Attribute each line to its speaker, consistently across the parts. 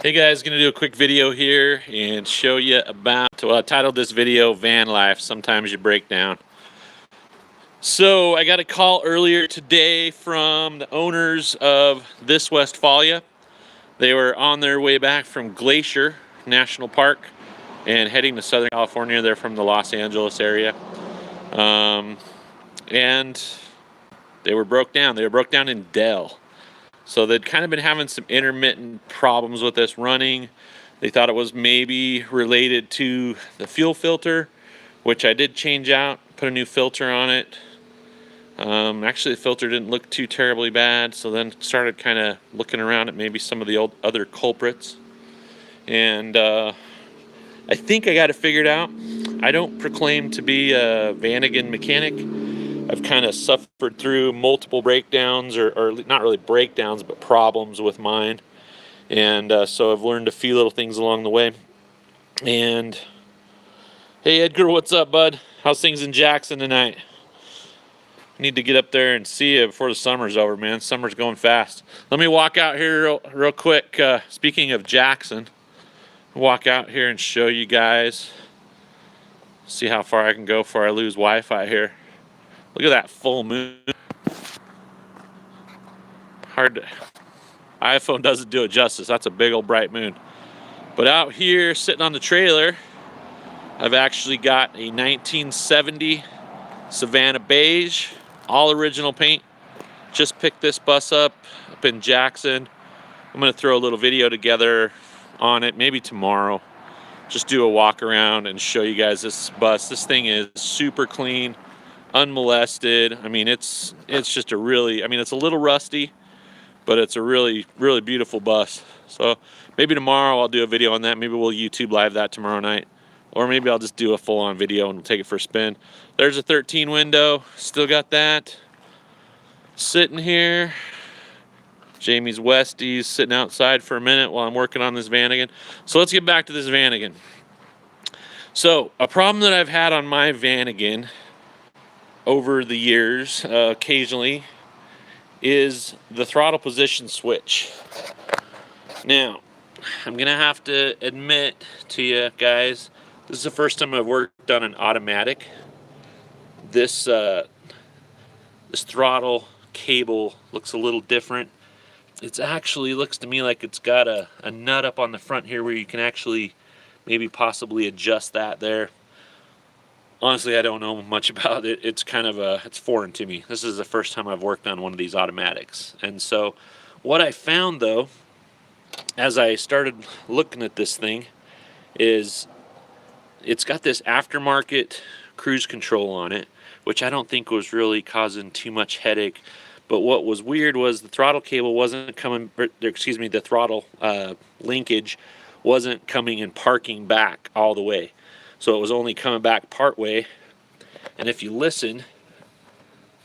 Speaker 1: Hey guys, gonna do a quick video here and show you about, well, I titled this video Van Life, Sometimes You Break Down. So I got a call earlier today from the owners of this Westfalia. They were on their way back from Glacier National Park and heading to Southern California. They're from the Los Angeles area. And they were broke down. They were broke down in Dell. So they'd kind of been having some intermittent problems with this running. They thought it was maybe related to the fuel filter, which I did change out, put a new filter on it. Actually, the filter didn't look too terribly bad, so then started kind of looking around at maybe some of the other culprits. And I think I got it figured out. I don't proclaim to be a Vanagon mechanic. I've kind of suffered through multiple breakdowns, or not really breakdowns, but problems with mine. And so I've learned a few little things along the way. And hey, Edgar, what's up, bud? How's things in Jackson tonight? Need to get up there and see you before the summer's over, man. Summer's going fast. Let me walk out here real quick. Speaking of Jackson, walk out here and show you guys. See how far I can go before I lose Wi-Fi here. Look at that full moon. iPhone doesn't do it justice. That's a big old bright moon. But out here, sitting on the trailer, I've actually got a 1970 Savannah beige, all original paint. Just picked this bus up in Jackson. I'm gonna throw a little video together on it, maybe tomorrow. Just do a walk around and show you guys this bus. This thing is super clean, unmolested. I mean, it's just a really, I mean, it's a little rusty, but it's a really, really beautiful bus. So maybe tomorrow I'll do a video on that. Maybe we'll YouTube live that tomorrow night. Or maybe I'll just do a full-on video and we'll take it for a spin. There's a 13 window. Still got that. Sitting here. Jamie's Westies sitting outside for a minute while I'm working on this Vanagon. So let's get back to this Vanagon. So a problem that I've had on my Vanagon over the years, occasionally, is the throttle position switch. Now, I'm gonna have to admit to you guys, this is the first time I've worked on an automatic. This throttle cable looks a little different. It's actually looks to me like it's got a nut up on the front here where you can actually maybe possibly adjust that there. Honestly, I don't know much about it. It's kind of it's foreign to me. This is the first time I've worked on one of these automatics. And so what I found though, as I started looking at this thing, is it's got this aftermarket cruise control on it, which I don't think was really causing too much headache. But what was weird was the throttle cable wasn't coming, the throttle linkage wasn't coming and parking back all the way. So it was only coming back part way. And if you listen,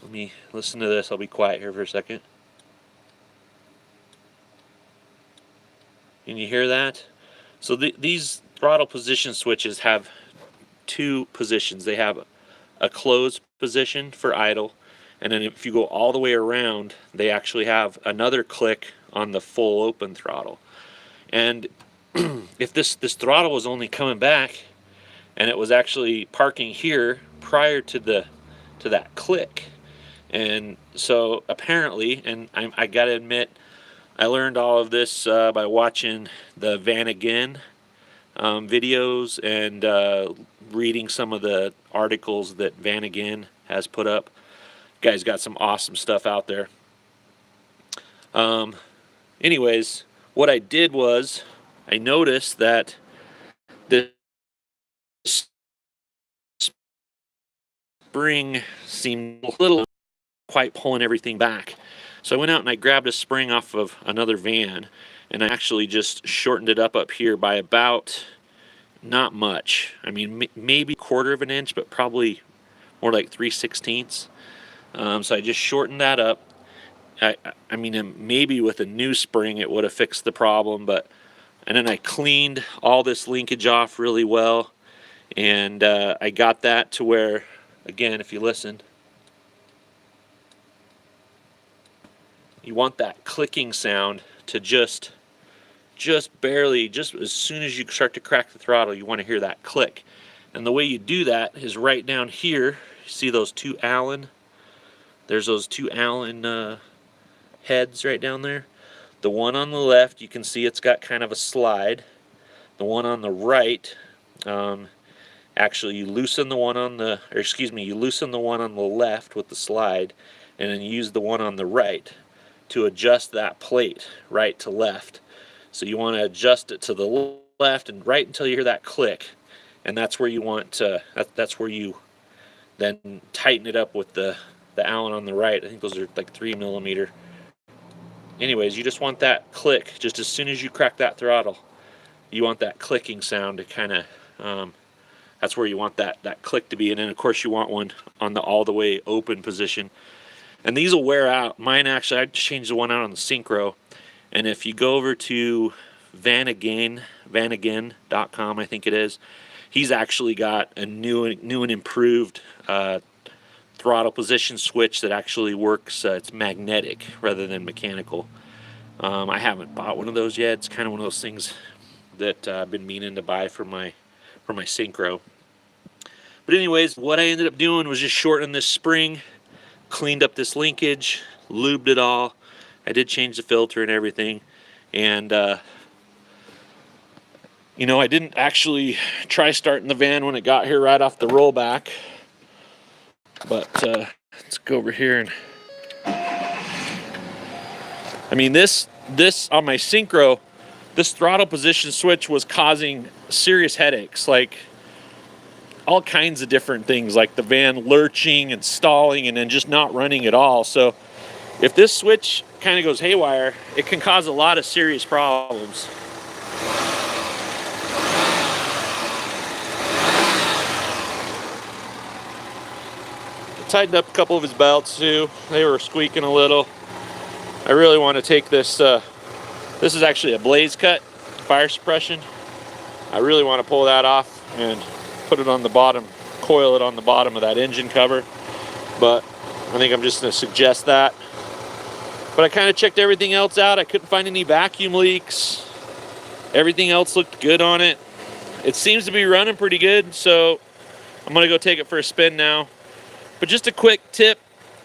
Speaker 1: let me listen to this. I'll be quiet here for a second. Can you hear that? So these throttle position switches have two positions. They have a closed position for idle, and then if you go all the way around, they actually have another click on the full open throttle. And if this throttle was only coming back and it was actually parking here prior to that click, and so apparently, and I gotta admit, I learned all of this by watching the Vanagon videos and reading some of the articles that Vanagon has put up. Guy's got some awesome stuff out there. Anyways, what I did was I noticed that this spring seemed a little quite pulling everything back. So I went out and I grabbed a spring off of another van, and I actually just shortened it up here by about, not much. I mean, maybe 1/4 of an inch, but probably more like 3/16. So I just shortened that up. I mean, maybe with a new spring it would have fixed the problem, and then I cleaned all this linkage off really well, and I got that to where, again, if you listen, you want that clicking sound to just just barely, just as soon as you start to crack the throttle, you want to hear that click. And the way you do that is right down here. You see those two Allen? There's those two Allen heads right down there. The one on the left, you can see it's got kind of a slide. The one on the right, actually you loosen the one on the, or excuse me, you loosen the one on the left with the slide, and then use the one on the right to adjust that plate right to left. So you want to adjust it to the left and right until you hear that click, and that's where you want to, that's where you then tighten it up with the Allen on the right. I think those are like 3mm. Anyways, you just want that click just as soon as you crack that throttle. You want that clicking sound to kind of, that's where you want that click to be. And then of course you want one on the all the way open position. And these will wear out. Mine actually, I changed the one out on the Synchro. And if you go over to Vanagon.com, I think it is, he's actually got a new and improved throttle position switch that actually works. It's magnetic rather than mechanical. I haven't bought one of those yet. It's kind of one of those things that I've been meaning to buy for my Synchro. But anyways, what I ended up doing was just shortening this spring, cleaned up this linkage, lubed it all. I did change the filter and everything, and you know, I didn't actually try starting the van when it got here right off the rollback. But let's go over here and, I mean, this on my Synchro, this throttle position switch was causing serious headaches, like all kinds of different things, like the van lurching and stalling and then just not running at all. So if this switch kind of goes haywire, it can cause a lot of serious problems. Tightened up a couple of his belts too. They were squeaking a little. I really want to take this, this is actually a blaze cut fire suppression. I really want to pull that off and put it on the bottom, coil it on the bottom of that engine cover. But I think I'm just going to suggest that. But I kind of checked everything else out. I couldn't find any vacuum leaks. Everything else looked good on it. It seems to be running pretty good, so I'm going to go take it for a spin now. But just a quick tip,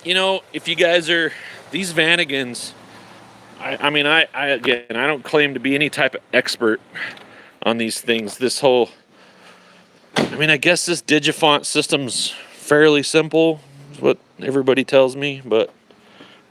Speaker 1: you know, if you guys are, these Vanagons, I mean, again, I don't claim to be any type of expert on these things. This whole, I mean, I guess this Digifont system's fairly simple, is what everybody tells me, but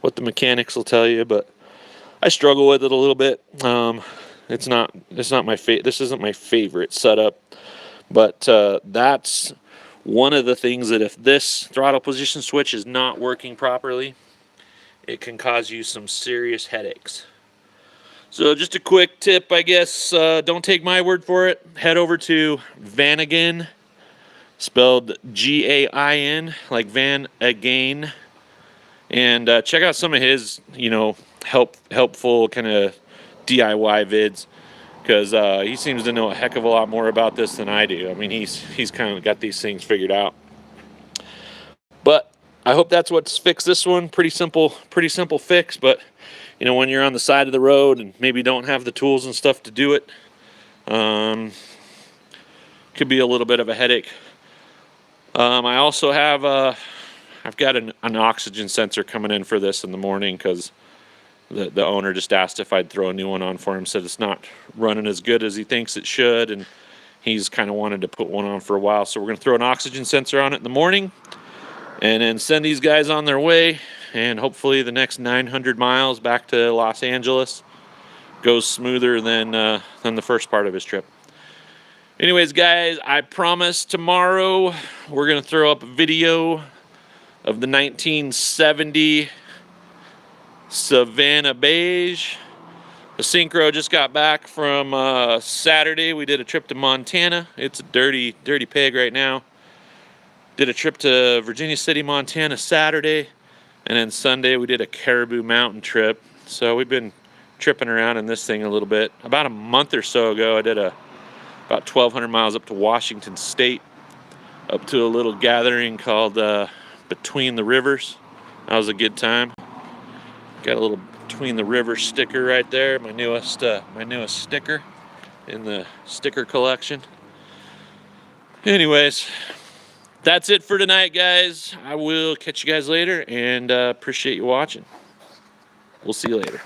Speaker 1: what the mechanics will tell you, but I struggle with it a little bit. It's not my this isn't my favorite setup, but that's one of the things that if this throttle position switch is not working properly, it can cause you some serious headaches. So just a quick tip, I guess, don't take my word for it. Head over to Vanagon, spelled G-A-I-N, like Van Again, and check out some of his, you know, helpful kind of DIY vids. Because he seems to know a heck of a lot more about this than I do. I mean, he's kind of got these things figured out. But I hope that's what's fixed this one. Pretty simple fix. But you know, when you're on the side of the road and maybe don't have the tools and stuff to do it, could be a little bit of a headache. I also have I've got an oxygen sensor coming in for this in the morning because the owner just asked if I'd throw a new one on for him. Said it's not running as good as he thinks it should, and he's kind of wanted to put one on for a while. So we're going to throw an oxygen sensor on it in the morning and then send these guys on their way, and hopefully the next 900 miles back to Los Angeles goes smoother than the first part of his trip. Anyways, guys, I promise tomorrow we're going to throw up a video of the 1970 Savannah Beige. The Synchro just got back from Saturday. We did a trip to Montana. It's a dirty pig right now. Did a trip to Virginia City, Montana Saturday, and then Sunday we did a Caribou Mountain trip. So we've been tripping around in this thing a little bit. About a month or so ago, I did about 1,200 miles up to Washington State, up to a little gathering called Between the Rivers. That was a good time. Got a little between the river sticker right there, my newest sticker in the sticker collection. Anyways, that's it for tonight, guys. I will catch you guys later, and appreciate you watching. We'll see you later.